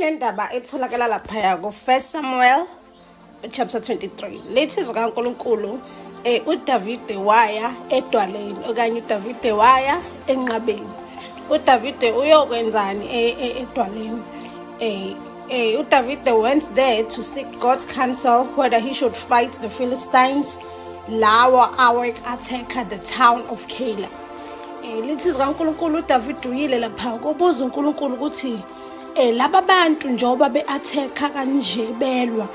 Kunendaba etholakala laphaya ku-1 Samuel chapter 23. Lithi izwi kaNkulunkulu uDavide waya edwaleni okanye uDavide waya enqabeni. uDavide uyokwenzani edwaleni? uDavide went there to seek God's counsel whether he should fight the Philistines lawa attack the town of Keilah. Lithi izwi kaNkulunkulu uDavide uyile lapha kubuza uNkulunkulu ukuthi laba bantu njoba be-attack-a kanje belwa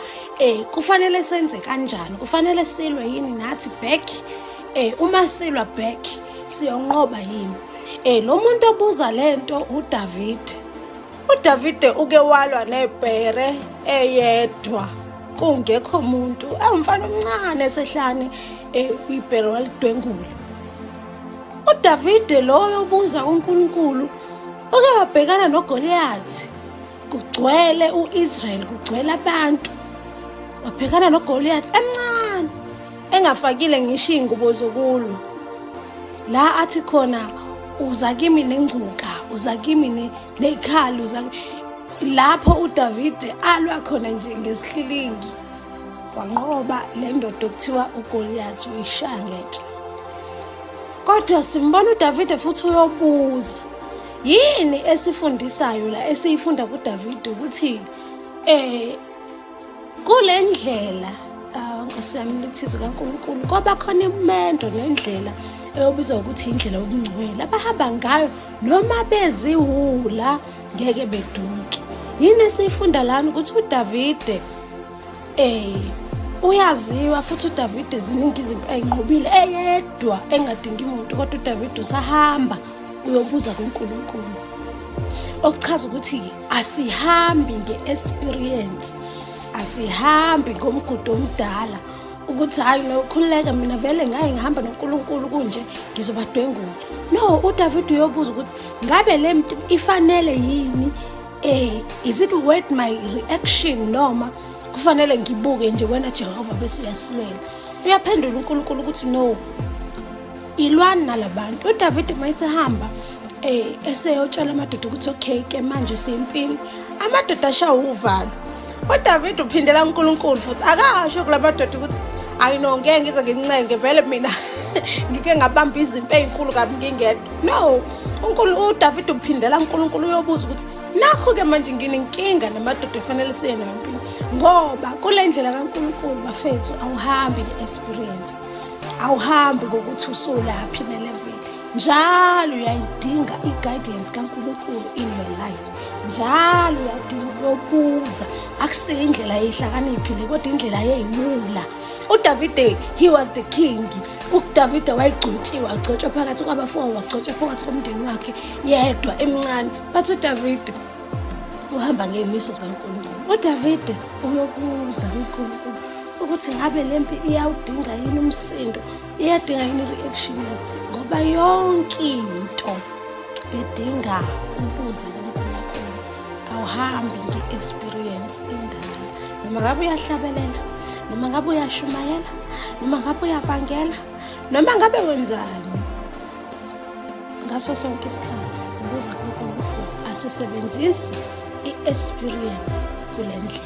kufanele senze kanjani? Kufanele silwe yini nathi back? Uma silwa back siyonqoba yini? Lo muntu obuza lento uDavide uke walwa nebhere eyedwa kungekho umuntu, umfana omncane esehlane ibhere walidwengula. uDavide lo obuza uNkulunkulu uke wabhekana noGoliath, kugcwele uIsrael, kugcwele abantu. Wabhekana noGoliath emncane engafakile ngisho ingubo zokulwa, la athi khona uza kimi nengcuka, uza kimi nekhali, lapho uDavide alwa khona nje ngesihlilingi wanqoba le ndoda okuthiwa uGoliath uyishangete. Kodwa simbona uDavide futhi uyobuza yini esifundisayo la esiyifunda kuDavide ukuthi kule ndlela Nkosiyami lithi izwi kaNkulunkulu ngoba khona imendo nendlela eyobizwa ukuthi indlela yobungcwele abahamba ngayo noma beziwula ngeke beduke. Yini esiyifunda lana ukuthi uDavide uyaziwa futhi uDavide ziningi izinto ayinqobile eyedwa engadingi umuntu, kodwa uDavide usahamba uyobuza kuNkulunkulu. Okuchaza ukuthi asihambi nge-experience, asihambi ngomgudu omdala ukuthi hayi nokhululeka mina vele ngaye ngihamba noNkulunkulu kunje ngizobadwengula. No, uDavide uyobuza ukuthi ngabe le muntu ifanele yini? Is it worth my reaction noma kufanele ngibuke nje wena Jehova bese uyasilwela? Uyaphendula uNkulunkulu ukuthi no, ilwana nalabantu. uDavide mayesehamba eseyotshela amadoda ukuthi okay ke manje siyempini, amadoda ashawa uvalo. uDavide uphindela uNkulunkulu futhi akasho kulamadoda ukuthi I know ngeke ngize ngincenge vele mina ngike ngabamba izimpi ezinkulu kabi ngingedwa. No, uDavide uphindela uNkulunkulu uyobuza ukuthi nakho ke manje nginenkinga namadoda efanele siye nayo empini, ngoba kule ndlela kaNkulunkulu bafethu awuhambi nge-experience, awuhambi ngokuthi usulaphi ne-level. Njalo uyayidinga i-guidance kaNkulunkulu in your life, njalo uyadinga ukuyobuza. Akusiyo indlela yehlakaniphile kodwa indlela yeyiwula. uDavide, he was the king. uDavide wayegcotshiwe, agcotshwa phakathi kwabafowabo, wagcotshwa phakathi komndeni wakhe yedwa emncane. But uDavide uhamba ngey'miso zikaNkulunkulu. uDavide uyobuza kuNkulunkulu ukuthi ngabe le mpi iyawudinga yini umsindo, iyadinga yini i-reaction yami, ngoba yonke into edinga ukubuza kuNkulunkulu. Awuhambi nge-experience endala, noma ngabe uyahlabelela, noma ngabe uyashumayela, noma ngabe uyavangela, noma ngabe wenzani. Ngaso sonke isikhathi ukuza kuNkulunkulu asisebenzisi i-experience kule ndlela.